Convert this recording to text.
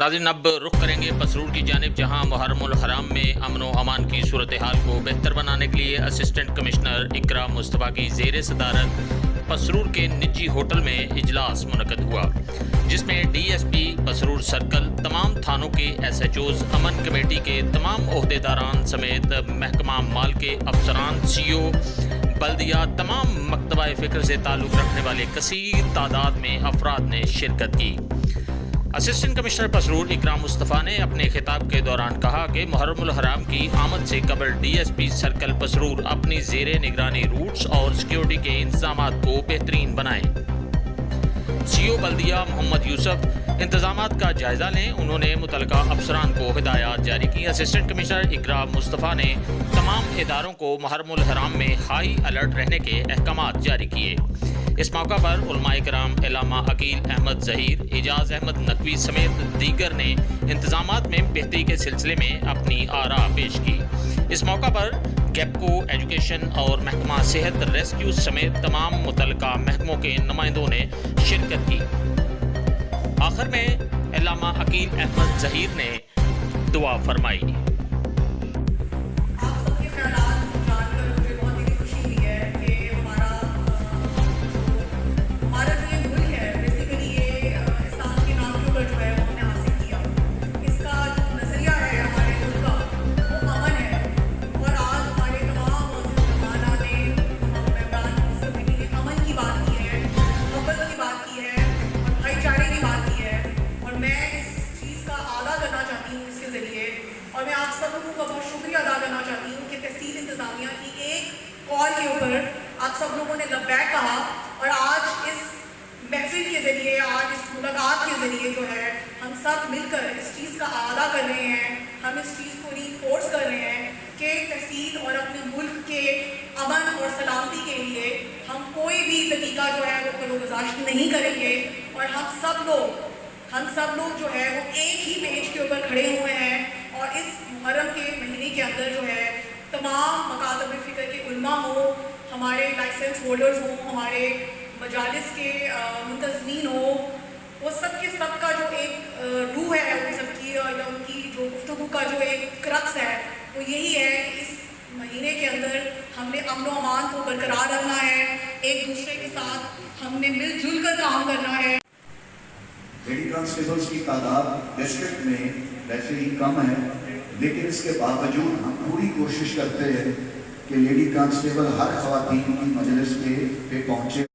नाज़रीन, अब रुख करेंगे पसरूर की जानिब, जहां मुहर्रमुल हराम में अमन व अमान की सूरत हाल को बेहतर बनाने के लिए असिस्टेंट कमिश्नर इकरा मुस्तफ़ा की ज़ेर सदारत पसरूर के निजी होटल में इजलास मुनक़द हुआ, जिसमें DSP पसरूर सर्कल, तमाम थानों के SHOs, अमन कमेटी के तमाम ओहदेदारान समेत महकमा माल के अफसरान, CO, बल्दिया, तमाम मकतबा फ़िक्र से ताल्लुक़ रखने वाले कसीर तादाद में अफराद ने शिरकत की। असिस्टेंट कमिश्नर पसरूर इकरा मुस्तफ़ा ने अपने खिताब के दौरान कहा कि मुहर्रमुल हराम की आमद से कबल DSP सर्कल पसरूर अपनी ज़ेरे निगरानी रूट्स और सिक्योरिटी के इंतजामात को बेहतरीन बनाएं। CO बल्दिया मोहम्मद यूसुफ इंतजामात का जायजा लें। उन्होंने मुतलका अफसरान को हिदायत जारी की। असिस्टेंट कमिश्नर इकरा मुस्तफ़ा ने तमाम इदारों को मुहर्रमुल हराम में हाई अलर्ट रहने के अहकामात जारी किए। इस मौका पर उलमाए किराम इल्लामा अकील अहमद ज़हीर, एजाज अहमद नकवी समेत दीगर ने इंतजामात में बेहतरी के सिलसिले में अपनी आरा पेश की। इस मौका पर गैपको एजुकेशन और महकमा सेहत रेस्क्यू समेत तमाम मुतलका महकमों के नुमाइंदों ने शिरकत की। आखिर में इल्लामा अकील अहमद ज़हीर ने दुआ फरमाई। और मैं आप सब लोगों का बहुत शुक्रिया अदा करना चाहती हूँ कि तहसील इंतज़ामिया की एक कॉल के ऊपर आप सब लोगों ने लब्बैक कहा और आज इस महफिल के ज़रिए, आज इस मुलाकात के ज़रिए जो है हम सब मिलकर इस चीज़ का आगाह कर रहे हैं, हम इस चीज़ को रीइंफोर्स कर रहे हैं कि तहसील और अपने मुल्क के अमन और सलामती के लिए हम कोई भी तरीका जो है वो करोगुज़ारिश नहीं करेंगे और हम सब लोग जो है वो एक ही पेज के ऊपर खड़े हुए हैं और इस मुहर्रम के महीने के अंदर जो है तमाम मकातब फ़िक्र के उलमा हो, हमारे लाइसेंस होल्डर्स हो, हमारे मजालिस के मुंतज़मीन हो, वो सब के सब का जो एक रूह है उन सबकी और उनकी जो गुफ्तगू का जो एक क्रक्स है वो यही है कि इस महीने के अंदर हमने अमन व अमान को बरकरार रखना है, एक दूसरे के साथ हमने मिलजुल कर काम करना है। लेडी कांस्टेबल्स की तादाद डिस्ट्रिक्ट में वैसे ही कम है, लेकिन इसके बावजूद हम पूरी कोशिश करते हैं कि लेडी कांस्टेबल हर ख़वातीन की मजलिस पे पहुँचे।